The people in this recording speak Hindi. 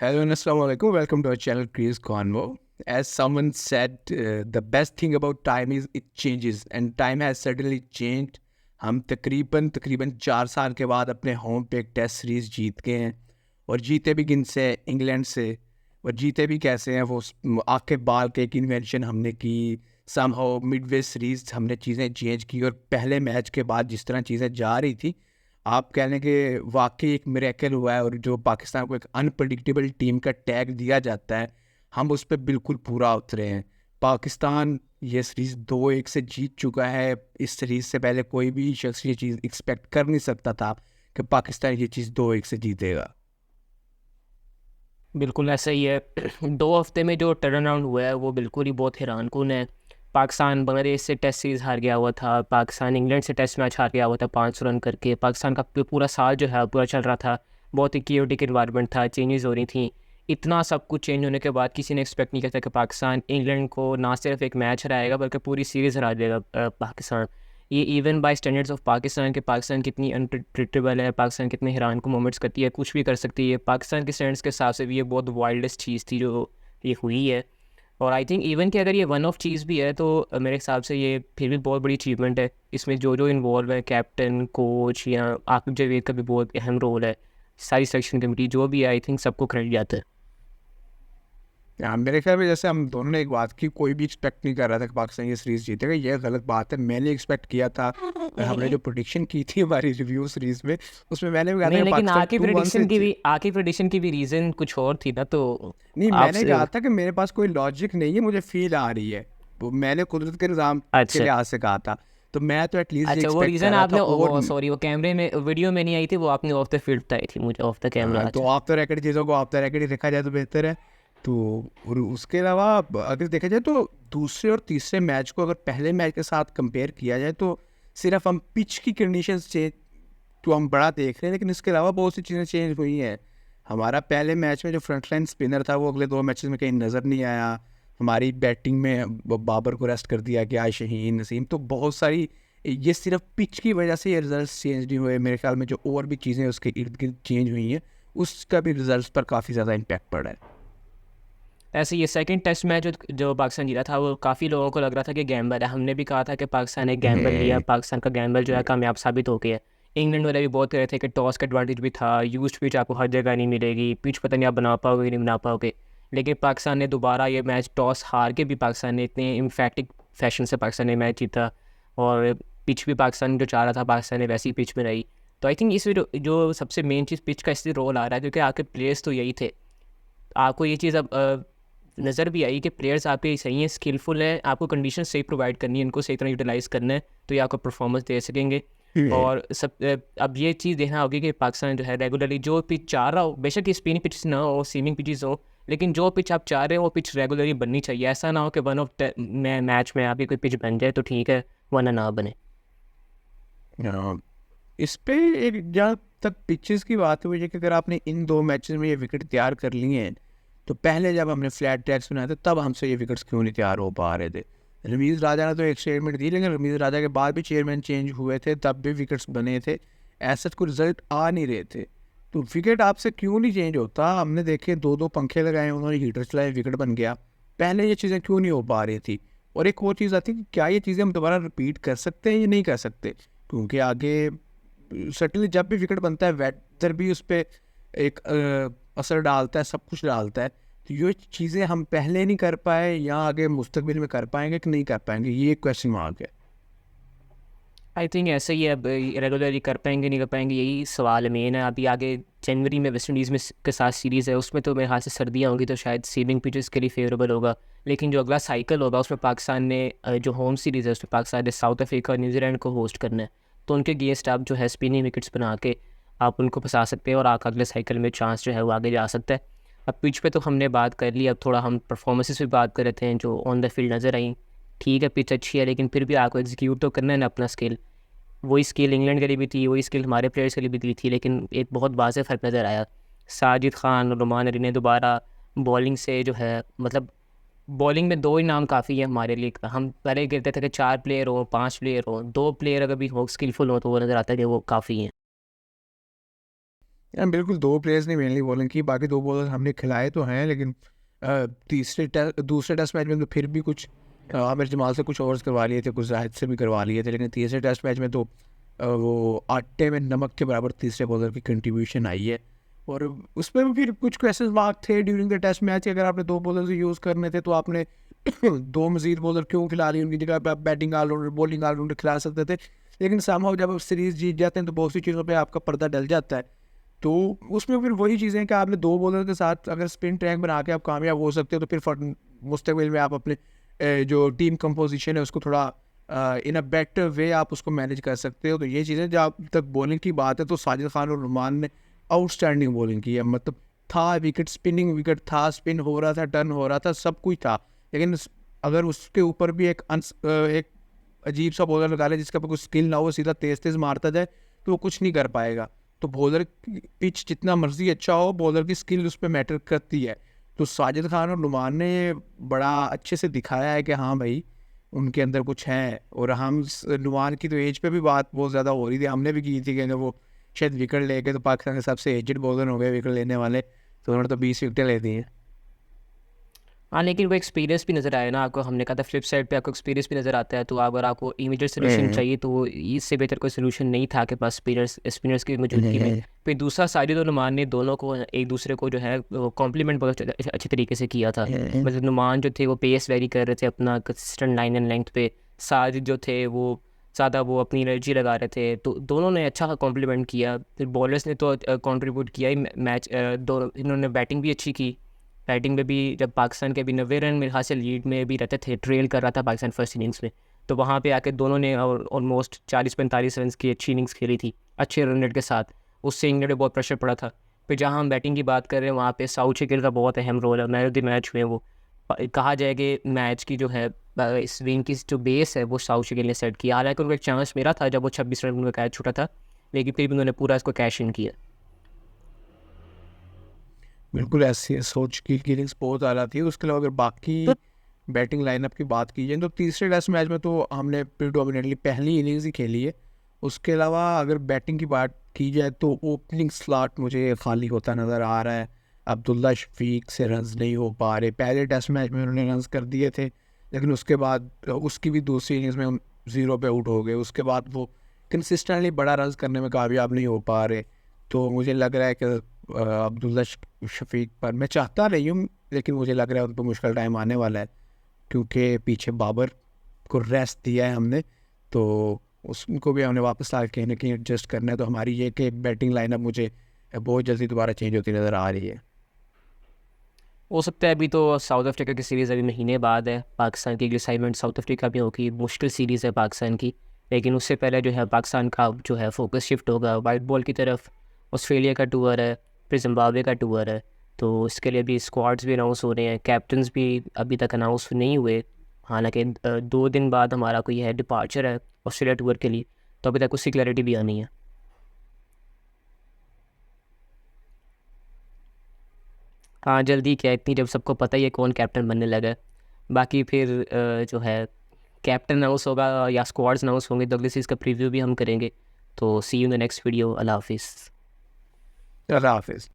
Hello and Assalamualaikum. Welcome to our channel Crease Convo. As someone said, the best thing about time is it changes and time has certainly changed. हम तकरीबन 4 साल के बाद अपने होम पे एक टेस्ट सीरीज जीत गए हैं और जीते भी किन से इंग्लैंड से। और जीते भी कैसे हैं वो आँख के बाल के एक इन्वेंशन हमने की। समहाउ मिडवे सीरीज हमने चीज़ें चेंज की और पहले मैच के बाद जिस तरह चीज़ें जा रही थी आप कह लें कि वाकई एक मिरेकल हुआ है। और जो पाकिस्तान को एक अनप्रडिक्टेबल टीम का टैग दिया जाता है हम उस पर बिल्कुल पूरा उतरे हैं। पाकिस्तान ये सीरीज़ 2-1 से जीत चुका है। इस सीरीज़ से पहले कोई भी शख्स ये चीज़ एक्सपेक्ट कर नहीं सकता था कि पाकिस्तान ये चीज़ 2-1 से जीतेगा। बिल्कुल ऐसा ही है। 2 हफ्ते में जो टर्न अराउंड हुआ है वो बिल्कुल ही बहुत हैरान कुन है। पाकिस्तान बांग्लादेश से टेस्ट सीरीज़ हार गया हुआ था, पाकिस्तान इंग्लैंड से टेस्ट मैच हार गया हुआ था 500 रन करके। पाकिस्तान का पूरा साल जो है पूरा चल रहा था, बहुत ही क्योटिक इन्वायरमेंट था, चेंजेस हो रही थी। इतना सब कुछ चेंज होने के बाद किसी ने एक्सपेक्ट नहीं किया था कि पाकिस्तान इंग्लैंड को ना सिर्फ एक मैच हराएगा बल्कि पूरी सीरीज़ हरा देगा। पाकिस्तान ये even bye standards of Pakistan के पाकिस्तान कितनी अनप्रिडिक्टेबल है, पाकिस्तान कितने हैरान को मोमेंट्स करती है, कुछ भी कर सकती है। पाकिस्तान के स्टैंडर्ड्स के हिसाब से भी ये बहुत वाइल्डेस्ट चीज़ थी जो ये हुई है। और आई थिंक इवन कि अगर ये वन ऑफ चीज़ भी है तो मेरे हिसाब से ये फिर भी बहुत बड़ी अचीवमेंट है। इसमें जो जो इन्वॉल्व है, कैप्टन, कोच या आकिब जावेद का भी बहुत अहम रोल है, सारी सिलेक्शन कमेटी जो भी है, आई थिंक सबको क्रेडिट जाता है। मेरे ख्याल में जैसे हम दोनों ने एक बात की, कोई भी एक्सपेक्ट नहीं कर रहा था कि पाकिस्तान ये सीरीज़ जीतेगा। ये गलत बात है। मैंने एक्सपेक्ट किया था। हमने जो प्रोडिक्शन की थी हमारी रिव्यू सीरीज़ में उसमें मैंने भी कहा था नहीं, कि लेकिन पाकिस्तान 2-1 से आके प्रेडिक्शन की भी रीज़न कुछ और थी ना, तो नहीं, आप मैंने कहा था कि मेरे पास कोई लॉजिक नहीं है, मुझे फील आ रही है। वो मैंने कुदरत के निज़ाम के अच्छा लिहाज से कहा था। तो मैं तो एटलीस्ट ये अच्छा, वो एक्सपेक्ट कर रीज़न रहा था। आपने और वो सॉरी वो कैमरे में वीडियो में नहीं आई थी, वो आपने ऑफ द फील्ड बताई थी मुझे, ऑफ द कैमरा। तो अच्छा ऑफ द रिकॉर्ड चीज़ों को ऑफ द रिकॉर्ड ही रखा जाए तो बेहतर है। तो और उसके अलावा अगर देखा जाए तो दूसरे और तीसरे मैच को अगर पहले मैच के साथ कंपेयर किया जाए तो सिर्फ हम पिच की कंडीशंस चेंज तो हम बड़ा देख रहे हैं, लेकिन इसके अलावा बहुत सी चीज़ें चेंज हुई हैं। हमारा पहले मैच में जो फ्रंट लाइन स्पिनर था वो अगले 2 मैचेस में कहीं नज़र नहीं आया। हमारी बैटिंग में बाबर को रेस्ट कर दिया गया, शाहीन नसीम। तो बहुत सारी ये सिर्फ पिच की वजह से ये रिजल्ट चेंज नहीं हुए। मेरे ख्याल में जो और भी चीज़ें उसके इर्द गिर्द चेंज हुई हैं उसका भी रिजल्ट पर काफ़ी ज़्यादा इम्पैक्ट पड़ा है। ऐसे ये सेकंड टेस्ट मैच जो पाकिस्तान जीता था वो काफ़ी लोगों को लग रहा था कि गैम्बल है। हमने भी कहा था कि पाकिस्तान ने गैम्बल लिया, पाकिस्तान का गैम्बल जो है कामयाब साबित हो गया है। इंग्लैंड वाले भी बहुत कह रहे थे कि टॉस का एडवांटेज भी था, यूज्ड पिच आपको हर जगह नहीं मिलेगी, पिच पता नहीं आप बना पाओगे कि नहीं बना पाओगे। लेकिन पाकिस्तान ने दोबारा ये मैच टॉस हार के भी पाकिस्तान ने इतने इम्फैक्टिक फैशन से पाकिस्तान ने मैच जीता। और पिच भी पाकिस्तान जो चाह रहा था पाकिस्तान ने वैसी पिच में रही। तो आई थिंक इस जो सबसे मेन चीज़ पिच का इसलिए रोल आ रहा है क्योंकि आपके प्लेयर्स तो यही थे। आपको ये चीज़ अब नज़र भी आई कि प्लेयर्स आपके सही हैं, स्किलफुल हैं, आपको कंडीशन सही प्रोवाइड करनी है, इनको सही तरह यूटिलाइज़ करना है तो ये आपको परफॉर्मेंस दे सकेंगे। और अब ये चीज़ देखना होगी कि पाकिस्तान जो है रेगुलरली जो पिच चाह रहा हो, बेशक ये स्पिनिंग पिच ना हो, सीमिंग पिचेस हो, लेकिन जो पिच आप चाह रहे हो वो पिच रेगुलरली बननी चाहिए। ऐसा ना हो कि वन ऑफ मैच में आपकी कोई पिच बन जाए तो ठीक है, वरना ना बने। इस पे एक जहाँ तक पिचेस की बात हुई है कि अगर आपने इन 2 मैचेस में ये विकेट तैयार कर लिए हैं तो पहले जब हमने फ्लैट टैक्स बनाया था तब हमसे ये विकेट्स क्यों नहीं तैयार हो पा रहे थे। रमीज़ राजा ने तो एक स्टेटमेंट दी, लेकिन रमीज़ राजा के बाद भी चेयरमैन चेंज हुए थे, तब भी विकेट्स बने थे। ऐसा कोई रिजल्ट आ नहीं रहे थे। तो विकेट आपसे क्यों नहीं चेंज होता। हमने देखे 2-2 पंखे लगाए, उन्होंने हीटर चलाए, विकेट बन गया। पहले ये चीज़ें क्यों नहीं हो पा रही थी। और एक और चीज़ आती है कि क्या ये चीज़ें हम दोबारा रिपीट कर सकते हैं या नहीं कर सकते, क्योंकि आगे सर्टनली जब भी विकेट बनता है वेदर भी उस पर एक असर डालता है, सब कुछ डालता है। तो ये चीज़ें हम पहले नहीं कर पाए या आगे मुस्तकबिल में कर पाएंगे कि नहीं कर पाएंगे, ये एक क्वेश्चन मार्क है। आई थिंक ऐसे ही अब रेगुलरली कर पाएंगे नहीं कर पाएंगे, यही सवाल मेन है। अभी आगे जनवरी में वेस्ट इंडीज़ में के साथ सीरीज़ है, उसमें तो मेरे ख्याल से सर्दियाँ होंगी तो शायद सीमिंग पिचेस के लिए फेवरेबल होगा। लेकिन जो अगला साइकिल होगा उसमें पाकिस्तान ने जो होम सीरीज़ है उसमें पाकिस्तान ने साउथ अफ्रीका और न्यूजीलैंड को होस्ट करना है। तो उनके अगेंस्ट आप जो है स्पिनिंग विकेट्स बना के आप उनको फंसा सकते हैं और आप अगले साइकिल में चांस जो है वो आगे जा सकता है। अब पिच पे तो हमने बात कर ली, अब थोड़ा हम परफॉर्मेंसेस पे बात कर रहे थे जो ऑन द फील्ड नज़र आई। ठीक है, पिच अच्छी है लेकिन फिर भी आपको एग्जीक्यूट तो करना है ना अपना स्किल। वही स्किल इंग्लैंड के लिए भी थी, वही स्किल हमारे प्लेयर्स के लिए भी थी, लेकिन एक बहुत वाज़ेह फ़र्क नज़र आया। साजिद खान और रुमान अली ने दोबारा बॉलिंग से जो है मतलब बॉलिंग में 2 ही नाम काफ़ी है हमारे लिए। हम पहले कहते थे कि 4 प्लेयर हो, 5 प्लेयर हो, 2 प्लेयर अगर भी हो स्किलफुल हो तो वो नज़र आता है कि वो काफ़ी हैं। यार बिल्कुल 2 प्लेयर्स ने मेनली बॉलिंग की, बाकी 2 बॉलर हमने खिलाए तो हैं, लेकिन दूसरे टेस्ट मैच में तो फिर भी कुछ आमिर जमाल से कुछ ओवर्स करवा लिए थे, कुछ जाहिद से भी करवा लिए थे, लेकिन तीसरे टेस्ट मैच में तो वो आटे में नमक के बराबर तीसरे बॉलर की कंट्रीब्यूशन आई है। और उसमें भी फिर कुछ क्वेश्चन मार्क थे ड्यूरिंग द टेस्ट मैच, अगर आपने 2 बॉलर यूज़ करने थे तो आपने 2 मज़ीद बॉलर क्यों खिला रही, उनकी जगह पे आप बैटिंग ऑलराउंडर, बॉलिंग ऑलराउंडर खिला सकते थे। लेकिन समहाउ जब आप सीरीज़ जीत जाते हैं तो बहुत सी चीज़ों पे आपका पर्दा डल जाता है। तो उसमें फिर वही चीज़ें कि आपने 2 बॉलर के साथ अगर स्पिन ट्रैक बना के आप कामयाब हो सकते हो, तो फिर मुस्तकबिल में आप अपने जो टीम कंपोजिशन है उसको थोड़ा इन अ बेटर वे आप उसको मैनेज कर सकते हो। तो ये चीज़ें, जब तक बॉलिंग की बात है तो साजिद खान और रुमान ने आउटस्टैंडिंग बॉलिंग की है। मतलब था विकेट, स्पिनिंग विकेट था, स्पिन हो रहा था, टर्न हो रहा था, सब कुछ था। लेकिन अगर उसके ऊपर भी एक अजीब सा बॉलर लगा ले जिसका कुछ स्किल ना हो, सीधा तेज़ तेज़ मारता जाए, तो वो कुछ नहीं कर पाएगा। तो बॉलर की पिच जितना मर्जी अच्छा हो, बॉलर की स्किल उस पर मैटर करती है। तो साजिद खान और नुमान ने बड़ा अच्छे से दिखाया है कि हाँ भाई, उनके अंदर कुछ है। और हम नुमान की तो एज पे भी बात बहुत ज़्यादा हो रही थी, हमने भी की थी कि वो शायद विकेट लेके तो पाकिस्तान के सबसे एजड बॉलर हो गए विकेट लेने वाले, तो उन्होंने तो 20 विकेटें ले दी हैं। हाँ, लेकिन वो एक्सपीरियंस भी नज़र आया ना आपको, हमने कहा था फ्लिप साइड पे आपको एक्सपीरियंस भी नज़र आता है। तो अगर आपको इमीडिएट सोल्यूशन चाहिए तो इससे बेहतर कोई सोल्यूशन नहीं था आपके पास स्पिनर्स स्पिनर्स की मौजूदगी में। फिर दूसरा साजिद और नुमान ने दोनों को एक दूसरे को जो है कॉम्प्लीमेंट बहुत अच्छे तरीके से किया था। मतलब नुमान जो थे वो पेस वेरी कर रहे थे अपना कंसिस्टेंट लाइन एंड लेंथ पे, साजिद जो थे वो ज़्यादा वो अपनी एनर्जी लगा रहे थे। तो दोनों ने अच्छा कॉम्प्लीमेंट किया। फिर बॉलर्स ने तो कंट्रीब्यूट किया ही मैच, दोनों इन्होंने बैटिंग भी अच्छी की। बैटिंग में भी जब पाकिस्तान के भी 90 रन मेरे ख्याल से लीड में भी रहते थे, ट्रेल कर रहा था पाकिस्तान फर्स्ट इनिंग्स में, तो वहाँ पे आके दोनों ने ऑलमोस्ट 40-45 रन की अच्छी इनिंग्स खेली थी अच्छे रन रेट के साथ। उससे इंग्लैंड पे बहुत प्रेशर पड़ा था। फिर जहाँ हम बैटिंग की बात कर रहे हैं वहाँ पे साउथ शिकिल का बहुत अहम रोल है। मैन ऑफ द मैच हुए वो, कहा जाए कि मैच की जो है इस विन की जो बेस है वो साउथ शिकिल ने सेट किया। हालांकि उनको एक चांस मिला था जब वो 26 रन में कैच छूटा था, लेकिन फिर भी उन्होंने पूरा इसको कैश इन किया। बिल्कुल ऐसी सोच की इनिंग्स बहुत आला थी। उसके अलावा अगर बाकी बैटिंग लाइनअप की बात की जाए तो तीसरे टेस्ट मैच में तो हमने प्रीडोमिनेटली पहली इनिंग्स ही खेली है। उसके अलावा अगर बैटिंग की बात की जाए तो ओपनिंग स्लॉट मुझे खाली होता नज़र आ रहा है। अब्दुल्ला शफीक से रन्स नहीं हो पा रहे। पहले टेस्ट मैच में उन्होंने रन्स कर दिए थे, लेकिन उसके बाद उसकी भी दूसरी इनिंग्स में 0 पे आउट हो गए। उसके बाद वो कंसिस्टेंटली बड़ा रन्स करने में कामयाब नहीं हो पा रहे। तो मुझे लग रहा है कि अब्दुल्ला शफीक पर मैं चाहता नहीं हूँ, लेकिन मुझे लग रहा है उन पर मुश्किल टाइम आने वाला है, क्योंकि पीछे बाबर को रेस्ट दिया है हमने, तो उसको भी हमने वापस ला कहीं ना कहीं एडजस्ट करना है। तो हमारी ये कि बैटिंग लाइनअप मुझे बहुत जल्दी दोबारा चेंज होती नज़र आ रही है। हो सकता है अभी तो साउथ अफ्रीका की सीरीज़ अभी महीने बाद है। पाकिस्तान की अगली असाइनमेंट साउथ अफ्रीका में होगी, मुश्किल सीरीज़ है पाकिस्तान की। लेकिन उससे पहले जो है पाकिस्तान का जो है फोकस शिफ्ट होगा वाइट बॉल की तरफ। ऑस्ट्रेलिया का टूर है, फिर जिम्बाब्वे का टूर है, तो इसके लिए भी स्क्वाड्स भी अनाउंस हो रहे हैं, कैप्टन्स भी अभी तक अनाउंस नहीं हुए। हालांकि 2 दिन बाद हमारा कोई है डिपार्चर है ऑस्ट्रेलिया टूर के लिए, तो अभी तक उसकी क्लैरिटी भी आनी है। हाँ, जल्दी क्या, इतनी जब सबको पता ही है कौन कैप्टन बनने लगा है। बाकी फिर जो है कैप्टन अनाउंस होगा या स्क्वाड्स अनाउंस होंगे तो अगली सीरीज़ का प्रीव्यू भी हम करेंगे। तो see you in the next video. Allah हाफिज़। अल्लाह हाफिज़।